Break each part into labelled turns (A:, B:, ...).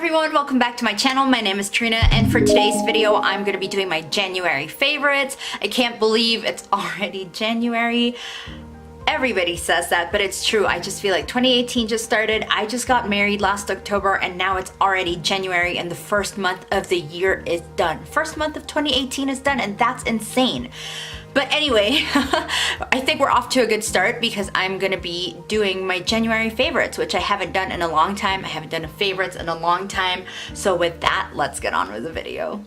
A: everyone, welcome back to my channel. My name is Trina, and for today's video I'm going to be doing my January favorites. I can't believe it's already January. Everybody says that, but it's true. I just feel like 2018 just started. I just got married last October and now it's already January and the first month of the year is done. First month of 2018 is done, and that's insane. But anyway, I think we're off to a good start because I'm gonna be doing my January favorites, which I haven't done in a long time. I haven't done a favorites in a long time. So with that, let's get on with the video.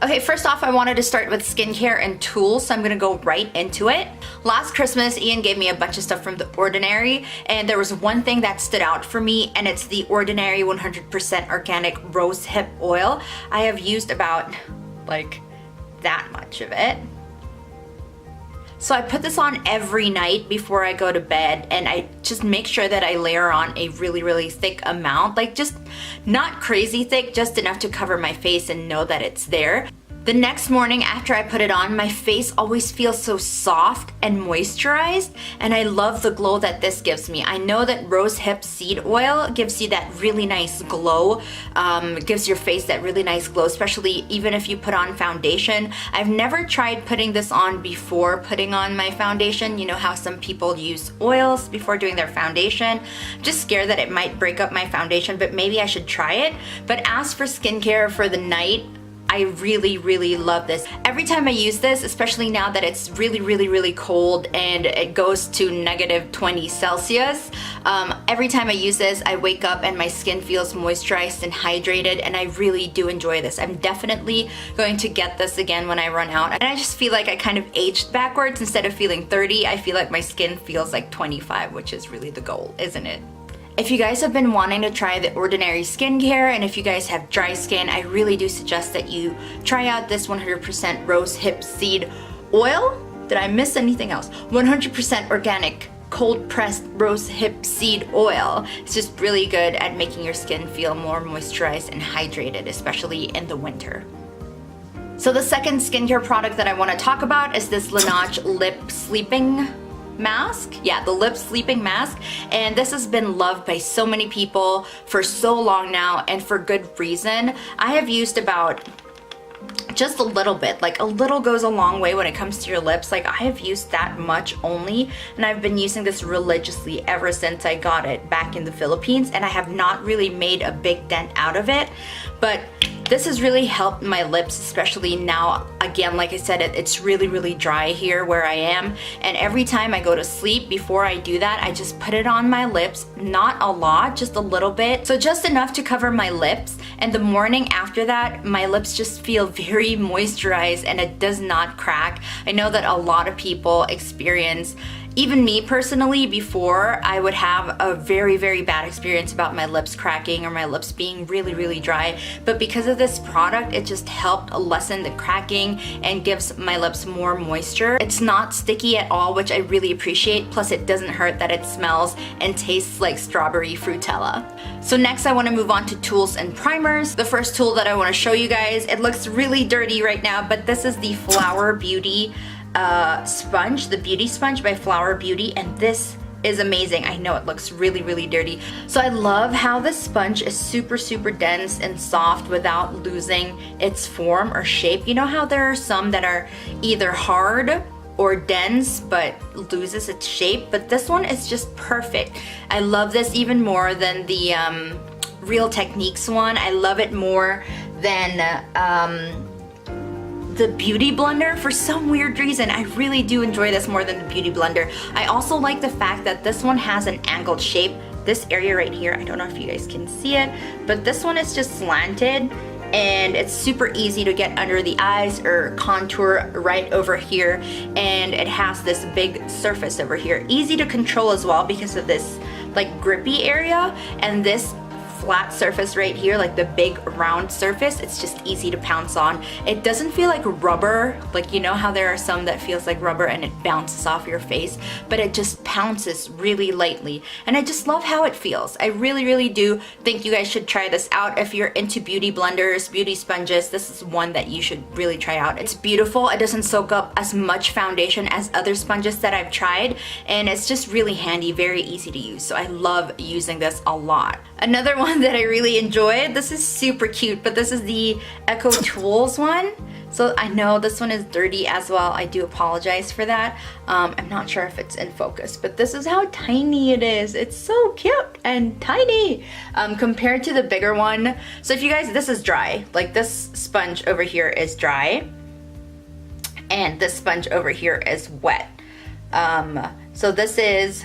A: Okay, first off, I wanted to start with skincare and tools, so I'm gonna go right into it. Last Christmas, Ian gave me a bunch of stuff from The Ordinary, and there was one thing that stood out for me, and it's the Ordinary 100% Organic Rose Hip Oil. I have used about, like, that much of it. So I put this on every night before I go to bed, and I just make sure that I layer on a really thick amount, like just not crazy thick, just enough to cover my face and know that it's there. The next morning after I put it on, my face always feels so soft and moisturized, and I love the glow that this gives me. I know that rose hip seed oil gives you that really nice glow, gives your face that really nice glow, especially even if you put on foundation. I've never tried putting this on before putting on my foundation. You know how some people use oils before doing their foundation. I'm just scared that it might break up my foundation, but maybe I should try it. But as for skincare for the night, I really love this. Every time I use this, especially now that it's really cold and it goes to -20 Celsius, every time I use this, I wake up and my skin feels moisturized and hydrated, and I really do enjoy this. I'm definitely going to get this again when I run out, and I just feel like I kind of aged backwards. Instead of feeling 30, I feel like my skin feels like 25, which is really the goal, isn't it? If you guys have been wanting to try The Ordinary skincare, and if you guys have dry skin, I really do suggest that you try out this 100% rose hip seed oil. Did I miss anything else? 100% organic cold pressed rose hip seed oil. It's just really good at making your skin feel more moisturized and hydrated, especially in the winter. So the second skincare product that I want to talk about is this Laneige lip sleeping mask. Yeah, the lip sleeping mask, and this has been loved by so many people for so long now, and for good reason. I have used about just a little bit, like a little goes a long way when it comes to your lips. Like, I have used that much only, and I've been using this religiously ever since I got it back in the Philippines, and I have not really made a big dent out of it. But this has really helped my lips, especially now. Again, like I said, it's really dry here where I am, and every time I go to sleep, before I do that, I just put it on my lips. Not a lot, just a little bit, so just enough to cover my lips, and the morning after that, my lips just feel very moisturized and it does not crack. I know that a lot of people experience, even me personally, before I would have a very bad experience about my lips cracking or my lips being really dry, but because of this product, it just helped lessen the cracking and gives my lips more moisture. It's not sticky at all, which I really appreciate, plus it doesn't hurt that it smells and tastes like strawberry Frutella. So next I want to move on to tools and primers. The first tool that I want to show you guys, it looks really dirty right now, but this is the Flower Beauty sponge, the beauty sponge by Flower Beauty, and this is amazing. I know it looks really dirty. So I love how this sponge is super dense and soft without losing its form or shape. You know how there are some that are either hard or dense but loses its shape, but this one is just perfect. I love this even more than the Real Techniques one. I love it more than the Beauty Blender. For some weird reason, I really do enjoy this more than the Beauty Blender. I also like the fact that this one has an angled shape. This area right here, I don't know if you guys can see it, but this one is just slanted, and it's super easy to get under the eyes or contour right over here, and it has this big surface over here. Easy to control as well because of this like grippy area, and this flat surface right here, like the big round surface, it's just easy to pounce on. It doesn't feel like rubber, like you know how there are some that feels like rubber and it bounces off your face, but it just pounces really lightly, and I just love how it feels. I really do think you guys should try this out. If you're into beauty blenders, beauty sponges, this is one that you should really try out. It's beautiful. It doesn't soak up as much foundation as other sponges that I've tried, and it's just really handy, very easy to use. So I love using this a lot. Another one that I really enjoyed, this is super cute, but this is the Echo Tools one. So I know this one is dirty as well. I do apologize for that. I'm not sure if it's in focus, but this is how tiny it is. It's so cute and tiny compared to the bigger one. So if you guys, this is dry. Like this sponge over here is dry, and this sponge over here is wet. So this is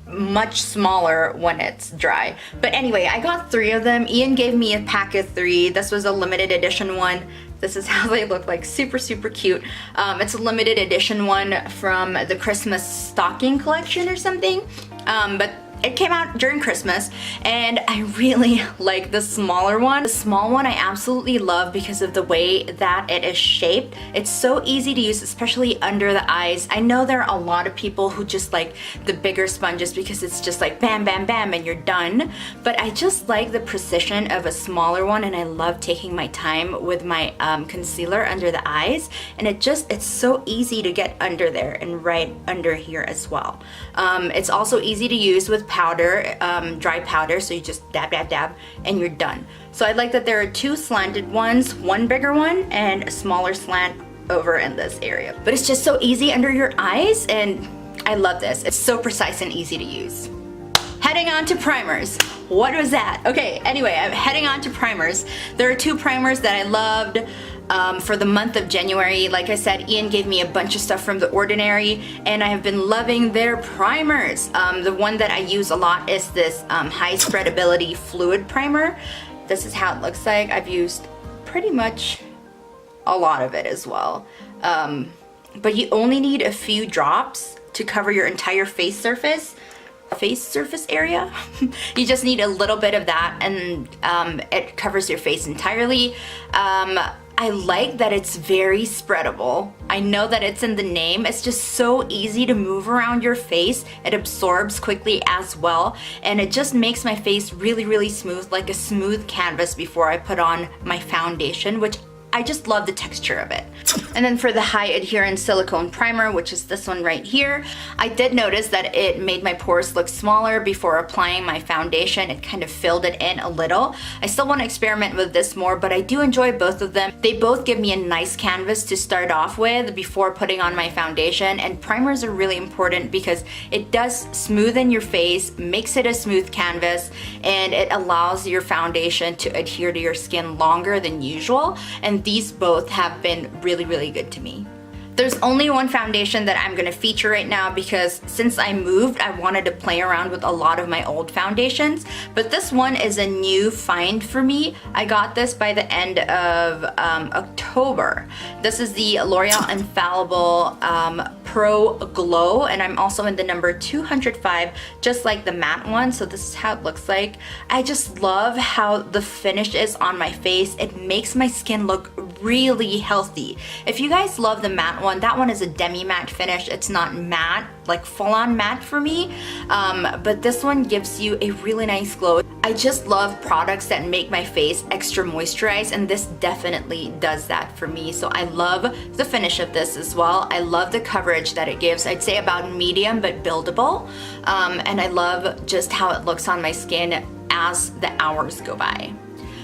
A: much smaller when it's dry. But anyway, I got 3 of them. Ian gave me a pack of 3. This was a limited edition one. This is how they look like, super cute. It's a limited edition one from the Christmas stocking collection or something. But it came out during Christmas, and I really like the smaller one. The small one I absolutely love because of the way that it is shaped. It's so easy to use, especially under the eyes. I know there are a lot of people who just like the bigger sponges because it's just like bam, bam, bam, and you're done. But I just like the precision of a smaller one, and I love taking my time with my concealer under the eyes. And it's so easy to get under there and right under here as well. It's also easy to use with powder, dry powder, so you just dab, dab, dab, and you're done. So I like that there are 2 slanted ones, one bigger one and a smaller slant over in this area. But it's just so easy under your eyes, and I love this. It's so precise and easy to use. Heading on to primers. What was that? Okay, anyway, I'm heading on to primers. There are 2 primers that I loved for the month of January. Like I said, Ian gave me a bunch of stuff from The Ordinary, and I have been loving their primers. The one that I use a lot is this high spreadability fluid primer. This is how it looks like. I've used pretty much a lot of it as well. But you only need a few drops to cover your entire face surface area. You just need a little bit of that, and it covers your face entirely. I like that it's very spreadable. I know that it's in the name. It's just so easy to move around your face. It absorbs quickly as well, and it just makes my face really smooth, like a smooth canvas before I put on my foundation, which I just love the texture of it. And then for the high adherence silicone primer, which is this one right here, I did notice that it made my pores look smaller before applying my foundation. It kind of filled it in a little. I still want to experiment with this more, but I do enjoy both of them. They both give me a nice canvas to start off with before putting on my foundation, and primers are really important because it does smoothen your face, makes it a smooth canvas, and it allows your foundation to adhere to your skin longer than usual. And these both have been really good to me. There's only one foundation that I'm gonna feature right now because since I moved, I wanted to play around with a lot of my old foundations, but this one is a new find for me. I got this by the end of October. This is the L'Oreal Infallible Pro Glow, and I'm also in the number 205, just like the matte one, so this is how it looks like. I just love how the finish is on my face. It makes my skin look really healthy. If you guys love the matte one, that one is a demi-matte finish. It's not matte, like full-on matte for me, but this one gives you a really nice glow. I just love products that make my face extra moisturized, and this definitely does that for me. So I love the finish of this as well. I love the coverage that it gives. I'd say about medium but buildable, and I love just how it looks on my skin as the hours go by.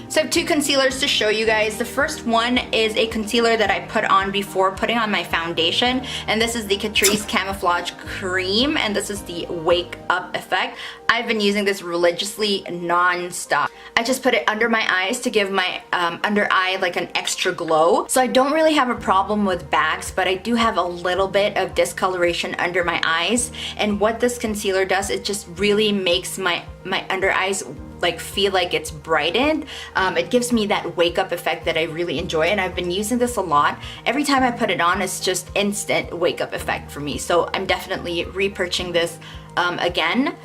A: So I have 2 concealers to show you guys. The first one is a concealer that I put on before putting on my foundation, and this is the Catrice Camouflage Cream, and this is the Wake Up Effect. I've been using this religiously non-stop. I just put it under my eyes to give my under eye like an extra glow. So I don't really have a problem with bags, but I do have a little bit of discoloration under my eyes, and what this concealer does, it just really makes my under eyes like feel like it's brightened. It gives me that wake up effect that I really enjoy, and I've been using this a lot. Every time I put it on, it's just instant wake up effect for me. So I'm definitely repurchasing this again.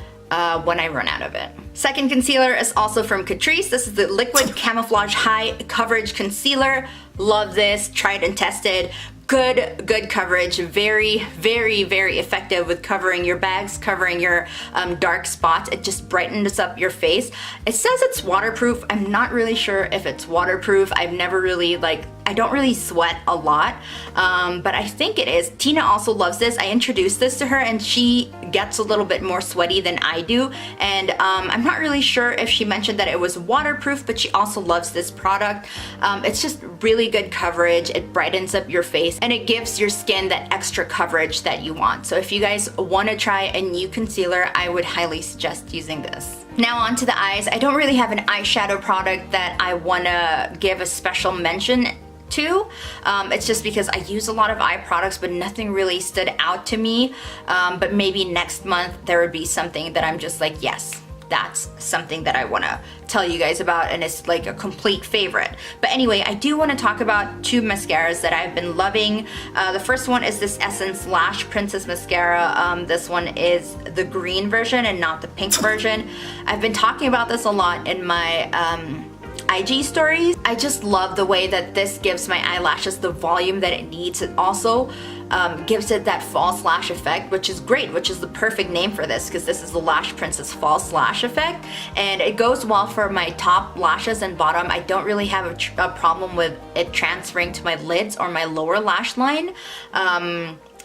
A: when I run out of it. Second concealer is also from Catrice. This is the Liquid Camouflage High Coverage Concealer. Love this, tried and tested. Good coverage, very effective with covering your bags, covering your dark spots. It just brightens up your face. It says it's waterproof. I'm not really sure if it's waterproof. I've never really I don't really sweat a lot, but I think it is. Tina also loves this. I introduced this to her and she gets a little bit more sweaty than I do, and I'm not really sure if she mentioned that it was waterproof, but she also loves this product. It's just really good coverage. It brightens up your face and it gives your skin that extra coverage that you want. So if you guys want to try a new concealer, I would highly suggest using this. Now on to the eyes. I don't really have an eyeshadow product that I want to give a special mention to. It's just because I use a lot of eye products, but nothing really stood out to me. But maybe next month there would be something that I'm just like, yes, that's something that I want to tell you guys about, and it's like a complete favorite. But anyway, I do want to talk about two mascaras that I've been loving. The first one is this Essence Lash Princess Mascara. This one is the green version and not the pink version. I've been talking about this a lot in my IG stories. I just love the way that this gives my eyelashes the volume that it needs. It also gives it that false lash effect, which is great, which is the perfect name for this, because this is the Lash Princess False Lash Effect, and it goes well for my top lashes and bottom. I don't really have a problem with it transferring to my lids or my lower lash line.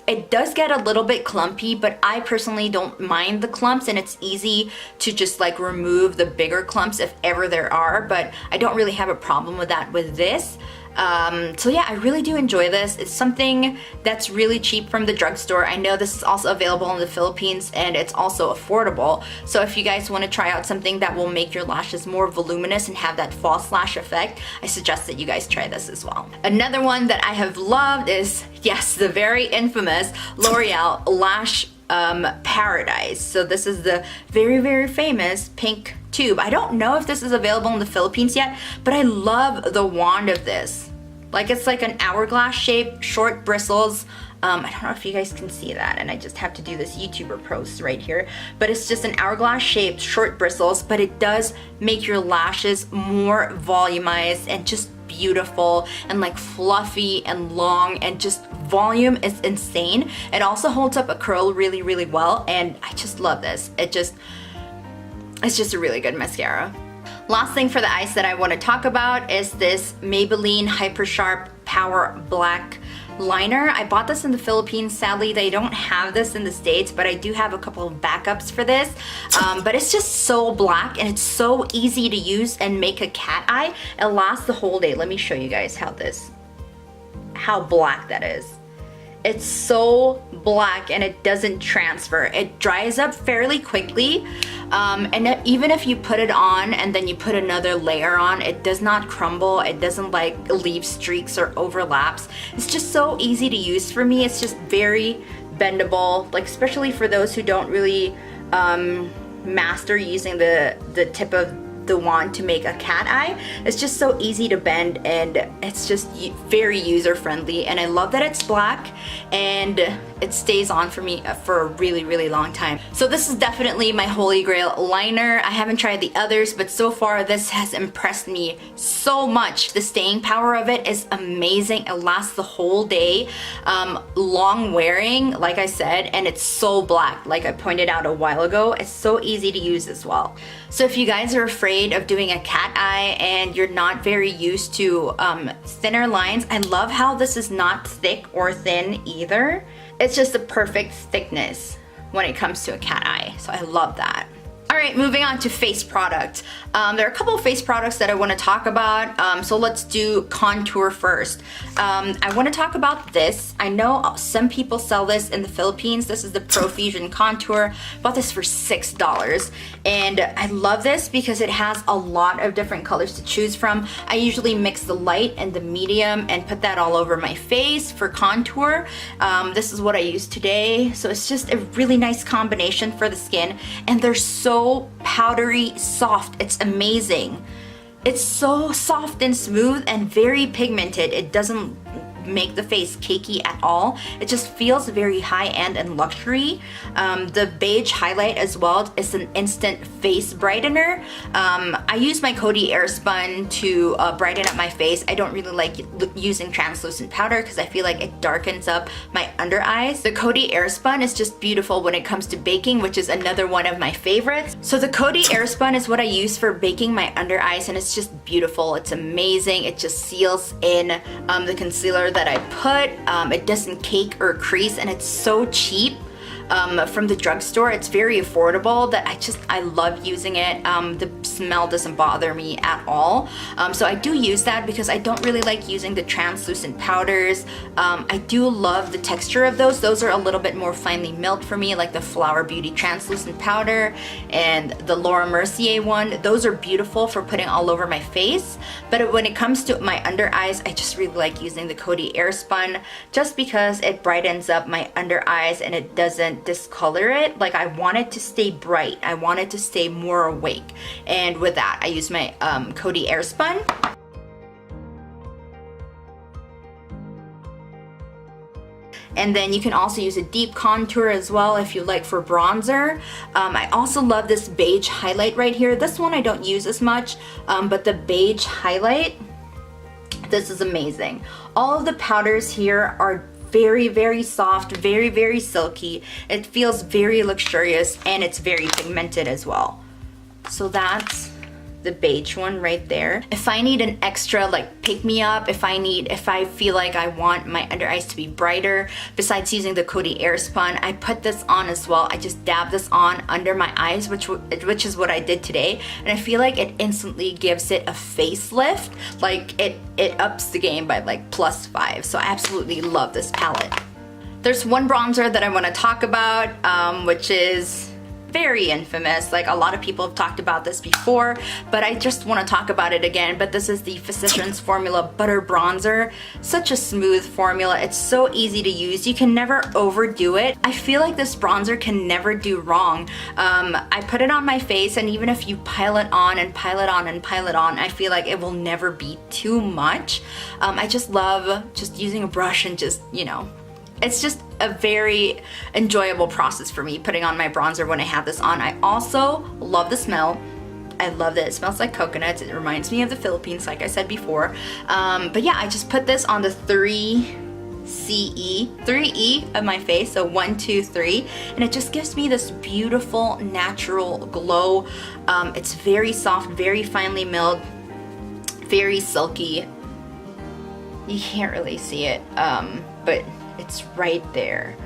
A: It does get a little bit clumpy, but I personally don't mind the clumps, and it's easy to just like remove the bigger clumps if ever there are, but I don't really have a problem with that with this. So yeah, I really do enjoy this. It's something that's really cheap from the drugstore. I know this is also available in the Philippines and it's also affordable. So if you guys want to try out something that will make your lashes more voluminous and have that false lash effect, I suggest that you guys try this as well. Another one that I have loved is, yes, the very infamous L'Oreal Lash Paradise. So this is the very famous pink tube. I don't know if this is available in the Philippines yet, but I love the wand of this. Like, it's like an hourglass shape, short bristles. I don't know if you guys can see that, and I just have to do this YouTuber post right here, but it's just an hourglass shaped, short bristles, but it does make your lashes more volumized and just beautiful and like fluffy and long, and just volume is insane. It also holds up a curl really well, and I just love this. It's just a really good mascara. Last thing for the eyes that I want to talk about is this Maybelline Hyper Sharp Power Black liner. I bought this in the Philippines. Sadly, they don't have this in the States, but I do have a couple of backups for this. But it's just so black, and it's so easy to use and make a cat eye. It lasts the whole day. Let me show you guys how black that is. It's so black and it doesn't transfer. It dries up fairly quickly, and even if you put it on and then you put another layer on, it does not crumble. It doesn't like leave streaks or overlaps. It's just so easy to use for me. It's just very bendable, like especially for those who don't really master using the tip of the wand to make a cat eye. It's just so easy to bend, and it's just very user friendly, and I love that it's black and it stays on for me for a really long time. So this is definitely my holy grail liner. I haven't tried the others, but so far this has impressed me so much. The staying power of it is amazing. It lasts the whole day, long wearing, like I said, and it's so black, like I pointed out a while ago. It's so easy to use as well. So if you guys are afraid of doing a cat eye and you're not very used to thinner lines, I love how this is not thick or thin either. It's just the perfect thickness when it comes to a cat eye, so I love that. Alright, moving on to face product. There are a couple of face products that I want to talk about, so let's do contour first. I want to talk about this. I know some people sell this in the Philippines. This is the Profusion Contour. Bought this for $6, and I love this because it has a lot of different colors to choose from. I usually mix the light and the medium and put that all over my face for contour. This is what I use today, so it's just a really nice combination for the skin, and they're so powdery soft. It's amazing. It's so soft and smooth and very pigmented. It doesn't make the face cakey at all. It just feels very high-end and luxury. The beige highlight as well is an instant face brightener. I use my Coty Airspun to brighten up my face. I don't really like using translucent powder because I feel like it darkens up my under eyes. The Coty Airspun is just beautiful when it comes to baking, which is another one of my favorites. So the Coty Airspun is what I use for baking my under eyes, and it's just beautiful. It's amazing. It just seals in the concealer that I put. It doesn't cake or crease, and it's so cheap. From the drugstore. It's very affordable that I love using it. The smell doesn't bother me at all. So I do use that because I don't really like using the translucent powders. I do love the texture of those. Those are a little bit more finely milled for me, like the Flower Beauty translucent powder and the Laura Mercier one. Those are beautiful for putting all over my face. But when it comes to my under eyes, I just really like using the Coty Airspun just because it brightens up my under eyes and it doesn't discolor it. Like, I want it to stay bright. I want it to stay more awake. And with that, I use my Coty Airspun. And then you can also use a deep contour as well if you like for bronzer. I also love this beige highlight right here. This one I don't use as much, but the beige highlight, this is amazing. All of the powders here are very, very soft, very, very silky. It feels very luxurious, and it's very pigmented as well. So that's the beige one right there. If I need an extra like pick me up, if I feel like I want my under eyes to be brighter, besides using the Coty Airspun, I put this on as well. I just dab this on under my eyes, which is what I did today, and I feel like it instantly gives it a facelift. Like it ups the game by like +5. So I absolutely love this palette. There's one bronzer that I want to talk about, which is very infamous. Like, a lot of people have talked about this before, but I just want to talk about it again. But this is the Physicians Formula Butter Bronzer. Such a smooth formula. It's so easy to use. You can never overdo it. I feel like this bronzer can never do wrong. I put it on my face, and even if you pile it on and pile it on and pile it on, I feel like it will never be too much. I just love just using a brush and just, you know, it's just a very enjoyable process for me putting on my bronzer when I have this on. I also love the smell. I love that it smells like coconuts. It reminds me of the Philippines, like I said before. But yeah, I just put this on the 3E of my face, so 1, 2, 3, and it just gives me this beautiful natural glow. It's very soft, very finely milled, very silky. You can't really see it, but it's right there,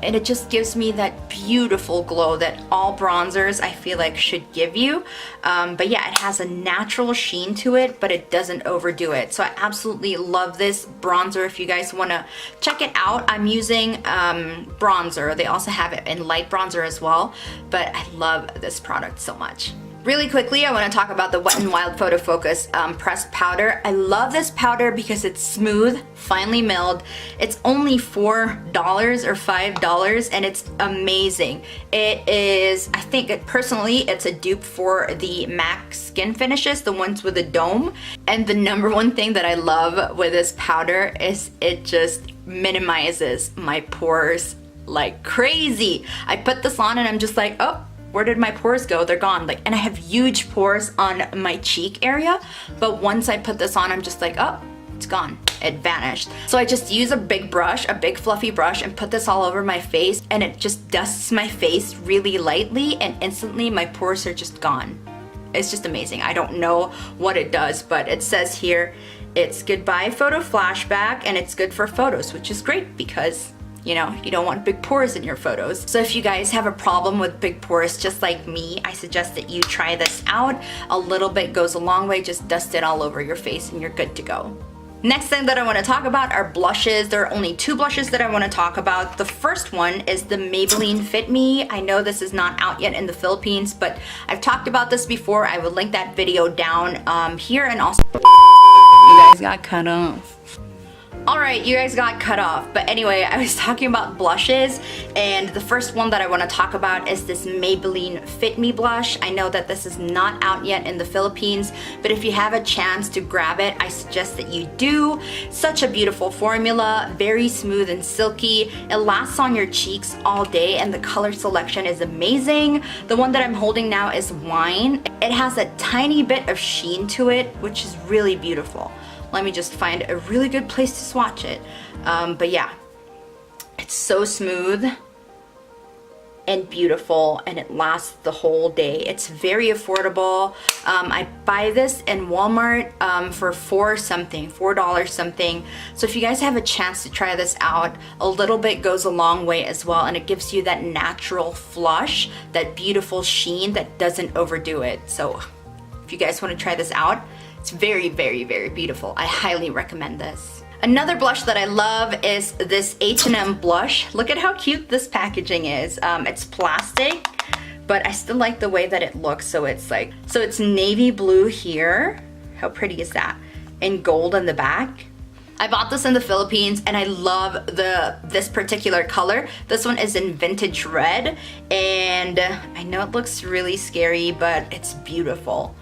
A: and it just gives me that beautiful glow that all bronzers I feel like should give you. But yeah, it has a natural sheen to it, but it doesn't overdo it. So I absolutely love this bronzer. If you guys want to check it out, I'm using bronzer. They also have it in light bronzer as well, but I love this product so much. Really quickly, I want to talk about the Wet n Wild Photo Focus pressed powder. I love this powder because it's smooth, finely milled. It's only $4 or $5, and it's amazing. It is, I think personally, it's a dupe for the MAC skin finishes, the ones with a dome. And the number one thing that I love with this powder is it just minimizes my pores like crazy. I put this on and I'm just like, oh, where did my pores go? They're gone. Like, and I have huge pores on my cheek area, but once I put this on, I'm just like, oh, it's gone. It vanished. So I just use a big brush, a big fluffy brush, and put this all over my face, and it just dusts my face really lightly, and instantly my pores are just gone. It's just amazing. I don't know what it does, but it says here, it's goodbye photo flashback, and it's good for photos, which is great because, you know, you don't want big pores in your photos. So if you guys have a problem with big pores just like me, I suggest that you try this out. A little bit goes a long way. Just dust it all over your face and you're good to go. Next thing that I want to talk about are blushes. There are only 2 blushes that I want to talk about. The first one is the Maybelline Fit Me. I know this is not out yet in the Philippines, but I've talked about this before. I will link that video down here, and also you guys got cut off. Alright, you guys got cut off, but anyway, I was talking about blushes, and the first one that I want to talk about is this Maybelline Fit Me blush. I know that this is not out yet in the Philippines, but if you have a chance to grab it, I suggest that you do. Such a beautiful formula, very smooth and silky. It lasts on your cheeks all day, and the color selection is amazing. The one that I'm holding now is Wine. It has a tiny bit of sheen to it, which is really beautiful. Let me just find a really good place to swatch it. But yeah, it's so smooth and beautiful, and it lasts the whole day. It's very affordable. I buy this in Walmart for $4 something. So if you guys have a chance to try this out, a little bit goes a long way as well, and it gives you that natural flush, that beautiful sheen that doesn't overdo it. So if you guys want to try this out, it's very, very, very beautiful. I highly recommend this. Another blush that I love is this H&M blush. Look at how cute this packaging is. It's plastic, but I still like the way that it looks. So it's navy blue here. How pretty is that? And gold on the back. I bought this in the Philippines, and I love this particular color. This one is in vintage red, and I know it looks really scary, but it's beautiful.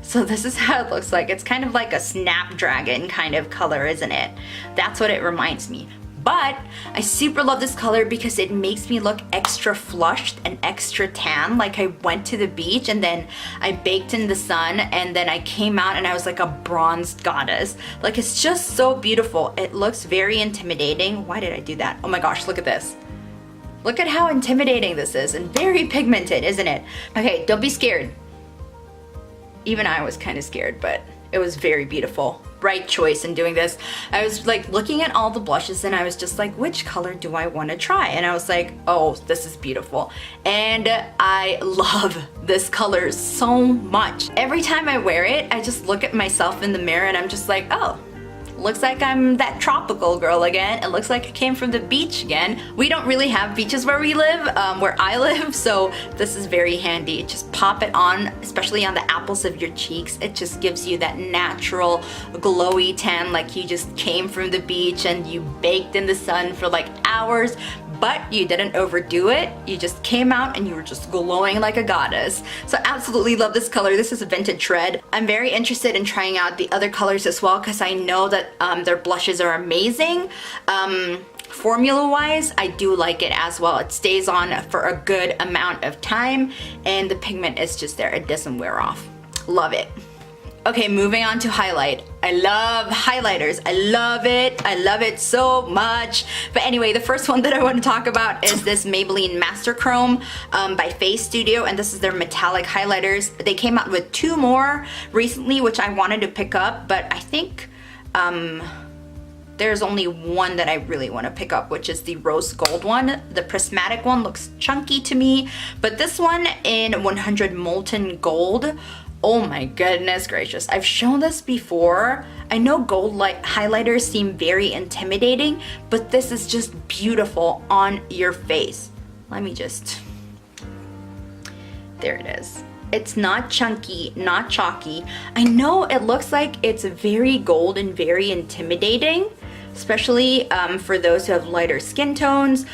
A: So this is how it looks like. It's kind of like a snapdragon kind of color, isn't it? That's what it reminds me. But I super love this color because it makes me look extra flushed and extra tan. Like I went to the beach and then I baked in the sun, and then I came out and I was like a bronzed goddess. Like, it's just so beautiful. It looks very intimidating. Why did I do that? Oh my gosh, look at this. Look at how intimidating this is, and very pigmented, isn't it? Okay, don't be scared. Even I was kind of scared, but it was very beautiful. Right choice in doing this. I was like looking at all the blushes, and I was just like, which color do I want to try? And I was like, oh, this is beautiful. And I love this color so much. Every time I wear it, I just look at myself in the mirror and I'm just like, oh, looks like I'm that tropical girl again. It looks like I came from the beach again. We don't really have beaches where we live, where I live, so this is very handy. Just pop it on, especially on the apples of your cheeks. It just gives you that natural glowy tan, like you just came from the beach and you baked in the sun for like hours, but you didn't overdo it. You just came out and you were just glowing like a goddess. So absolutely love this color. This is a vintage red. I'm very interested in trying out the other colors as well, because I know that their blushes are amazing. Formula wise, I do like it as well. It stays on for a good amount of time, and the pigment is just there. It doesn't wear off. Love it. Okay, moving on to highlight. I love highlighters. I love it. I love it so much. But anyway, the first one that I want to talk about is this Maybelline Master Chrome by Face Studio, and this is their metallic highlighters. They came out with 2 more recently, which I wanted to pick up, but I think there's only one that I really want to pick up, which is the rose gold one. The prismatic one looks chunky to me, but this one in 100 molten gold, oh my goodness gracious. I've shown this before. I know gold light highlighters seem very intimidating, but this is just beautiful on your face. Let me just, there it is. It's not chunky, not chalky. I know it looks like it's very gold and very intimidating, especially for those who have lighter skin tones.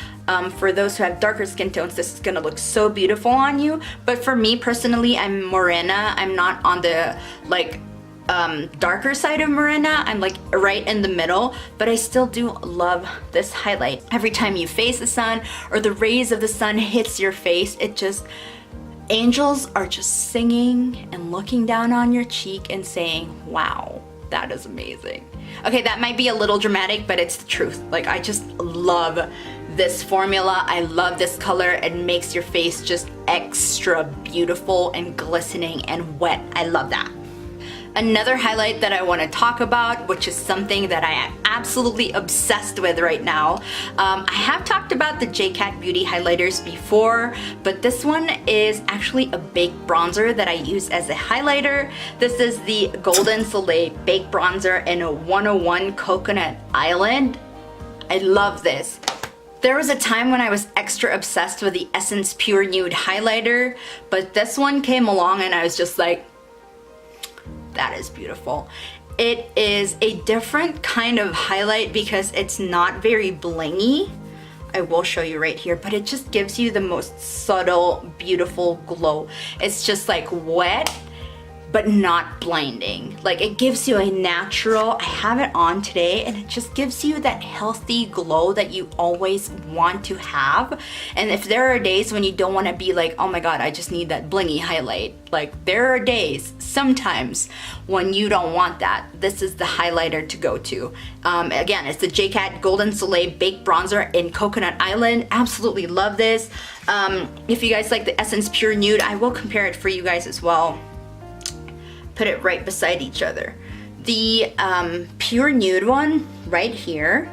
A: For those who have darker skin tones, this is gonna look so beautiful on you. But for me personally, I'm morena. I'm not on the like darker side of morena. I'm like right in the middle, but I still do love this highlight. Every time you face the sun or the rays of the sun hits your face, it just, angels are just singing and looking down on your cheek and saying, wow, that is amazing. Okay, that might be a little dramatic, but it's the truth. Like, I just love this formula. I love this color. It makes your face just extra beautiful and glistening and wet. I love that. Another highlight that I want to talk about, which is something that I am absolutely obsessed with right now. I have talked about the JCat Beauty highlighters before, but this one is actually a baked bronzer that I use as a highlighter. This is the Golden Soleil Baked Bronzer in a 101 Coconut Island. I love this. There was a time when I was extra obsessed with the Essence Pure Nude highlighter, but this one came along and I was just like, that is beautiful. It is a different kind of highlight because it's not very blingy. I will show you right here, but it just gives you the most subtle, beautiful glow. It's just like wet, but not blinding. Like it gives you a natural, I have it on today, and it just gives you that healthy glow that you always want to have. And if there are days when you don't want to be like, oh my god, I just need that blingy highlight. Like there are days, sometimes, when you don't want that. This is the highlighter to go to. Again, it's the JCat Golden Soleil Baked Bronzer in Coconut Island. Absolutely love this. If you guys like the Essence Pure Nude, I will compare it for you guys as well. Put it right beside each other. The Pure Nude one right here,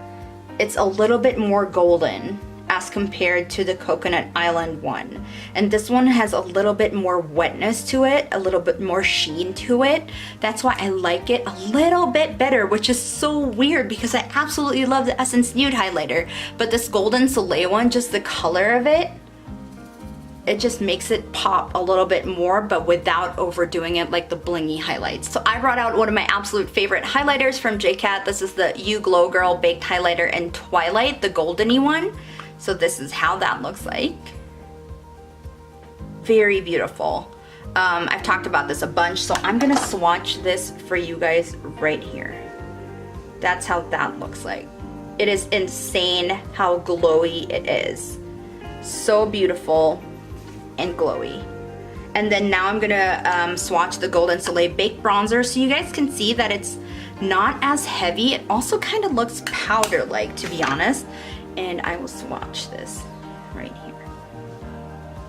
A: it's a little bit more golden as compared to the Coconut Island one. And this one has a little bit more wetness to it, a little bit more sheen to it. That's why I like it a little bit better, which is so weird because I absolutely love the Essence Nude highlighter. But this Golden Soleil one, just the color of it, it just makes it pop a little bit more, but without overdoing it like the blingy highlights. So I brought out one of my absolute favorite highlighters from JCat. This is the You Glow Girl Baked Highlighter in Twilight, the goldeny one. So this is how that looks like. Very beautiful. I've talked about this a bunch, so I'm gonna swatch this for you guys right here. That's how that looks like. It is insane how glowy it is. So beautiful and glowy. And then now I'm gonna swatch the Golden Soleil Baked Bronzer so you guys can see that it's not as heavy. It also kind of looks powder-like, to be honest. And I will swatch this right here.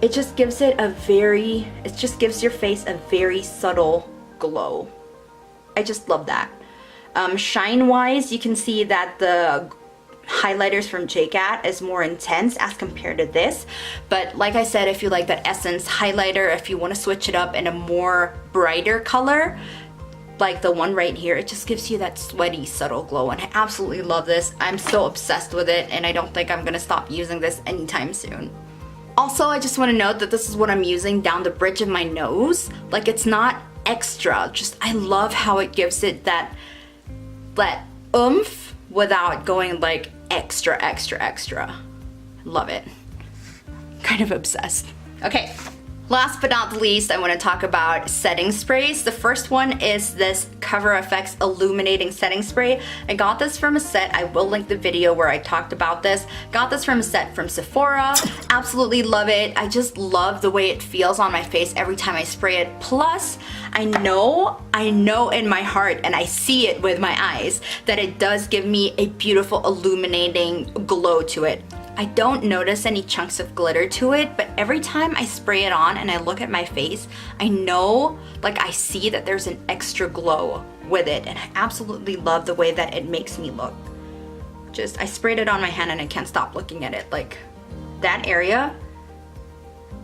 A: It just gives it it just gives your face a very subtle glow. I just love that. Shine-wise, you can see that the highlighters from JCat is more intense as compared to this, but like I said, if you like that Essence highlighter, if you want to switch it up in a more brighter color like the one right here, it just gives you that sweaty subtle glow, and I absolutely love this. I'm so obsessed with it, and I don't think I'm gonna stop using this anytime soon. Also, I just want to note that this is what I'm using down the bridge of my nose. Like, it's not extra, just I love how it gives it that oomph without going like extra. Love it. Kind of obsessed. Okay, last but not least, I want to talk about setting sprays. The first one is this Cover FX Illuminating Setting Spray. I got this from a set. I will link the video where I talked about this. Got this from a set from Sephora. Absolutely love it. I just love the way it feels on my face every time I spray it. Plus, I know in my heart, and I see it with my eyes, that it does give me a beautiful illuminating glow to it. I don't notice any chunks of glitter to it, but every time I spray it on and I look at my face, I know, like, I see that there's an extra glow with it, and I absolutely love the way that it makes me look. Just, I sprayed it on my hand and I can't stop looking at it. Like, that area,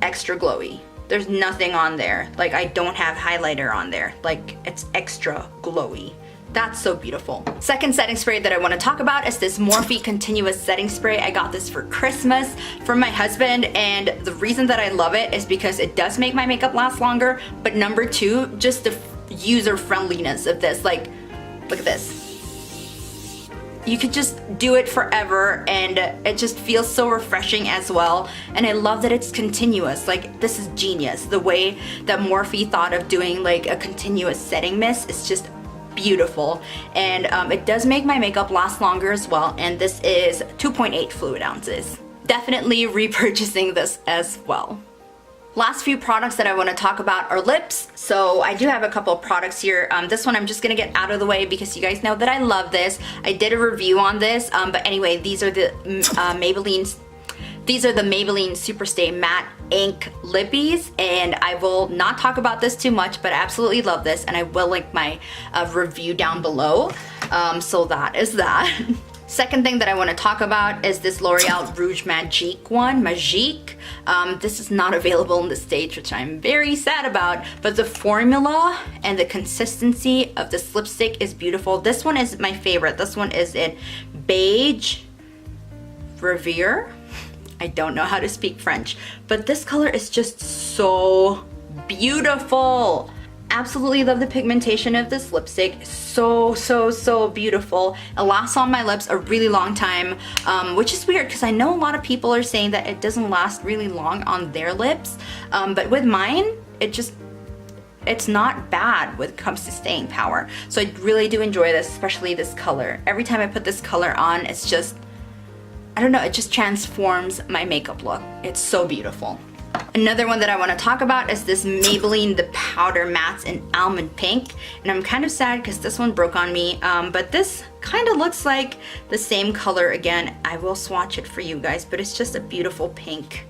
A: extra glowy. There's nothing on there. Like, I don't have highlighter on there. Like, it's extra glowy. That's so beautiful. Second setting spray that I want to talk about is this Morphe Continuous Setting Spray. I got this for Christmas from my husband, and the reason that I love it is because it does make my makeup last longer, but number two, just the user friendliness of this. Like, look at this. You could just do it forever, and it just feels so refreshing as well. And I love that it's continuous. Like, this is genius. The way that Morphe thought of doing like a continuous setting mist is just beautiful, and it does make my makeup last longer as well, and this is 2.8 fluid ounces. Definitely repurchasing this as well. Last few products that I want to talk about are lips. So I do have a couple of products here. This one I'm just gonna get out of the way because you guys know that I love this. I did a review on this, but anyway, these are the Maybelline Super Stay Matte Ink Lippies, and I will not talk about this too much, but I absolutely love this, and I will link my review down below. So that is that. Second thing that I want to talk about is this L'Oreal Rouge Magique one, Magique. This is not available in the States, which I'm very sad about, but the formula and the consistency of this lipstick is beautiful. This one is my favorite. This one is in Beige Revere. I don't know how to speak French, but this color is just so beautiful. Absolutely love the pigmentation of this lipstick. So beautiful. It lasts on my lips a really long time, which is weird because I know a lot of people are saying that it doesn't last really long on their lips, but with mine, it's not bad when it comes to staying power. So I really do enjoy this, especially this color. Every time I put this color on, it's just, I don't know, it just transforms my makeup look. It's so beautiful. Another one that I want to talk about is this Maybelline The Powder Mattes in Almond Pink. And I'm kind of sad because this one broke on me, but this kind of looks like the same color again. I will swatch it for you guys, but it's just a beautiful pink.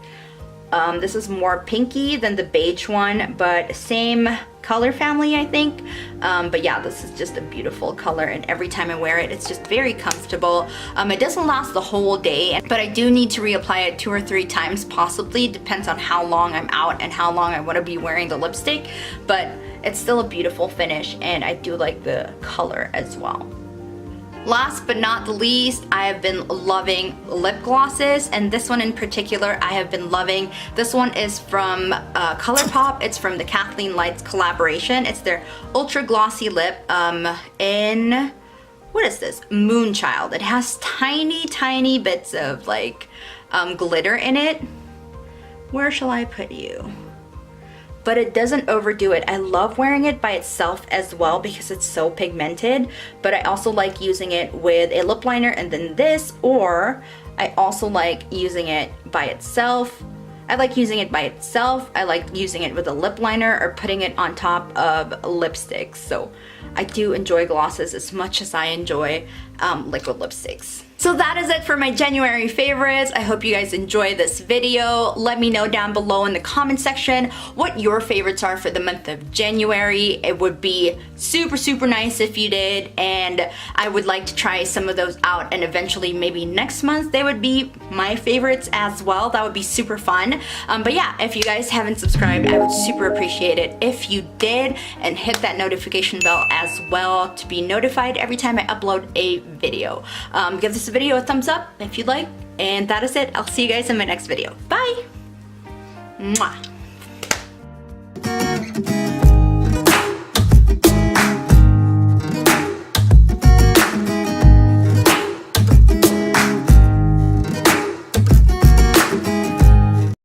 A: This is more pinky than the beige one, but same color family, I think. But yeah, this is just a beautiful color, and every time I wear it, it's just very comfortable. It doesn't last the whole day, but I do need to reapply it 2 or 3 times possibly. Depends on how long I'm out and how long I want to be wearing the lipstick, but it's still a beautiful finish, and I do like the color as well. Last but not the least, I have been loving lip glosses, and this one in particular I have been loving. This one is from ColourPop. It's from the Kathleen Lights collaboration. It's their ultra glossy lip in, what is this? Moonchild. It has tiny bits of like glitter in it. Where shall I put you? But it doesn't overdo it. I love wearing it by itself as well because it's so pigmented, but I also like using it with a lip liner and then this, or I also like using it by itself. I like using it by itself. I like using it with a lip liner or putting it on top of lipsticks. So I do enjoy glosses as much as I enjoy liquid lipsticks. So that is it for my January favorites. I hope you guys enjoy this video. Let me know down below in the comment section what your favorites are for the month of January. It would be super nice if you did, and I would like to try some of those out, and eventually maybe next month they would be my favorites as well. That would be super fun. But yeah, if you guys haven't subscribed, I would super appreciate it if you did, and hit that notification bell as well to be notified every time I upload a video. Give this video a thumbs up if you'd like, and that is it. I'll see you guys in my next video. Bye! Mwah!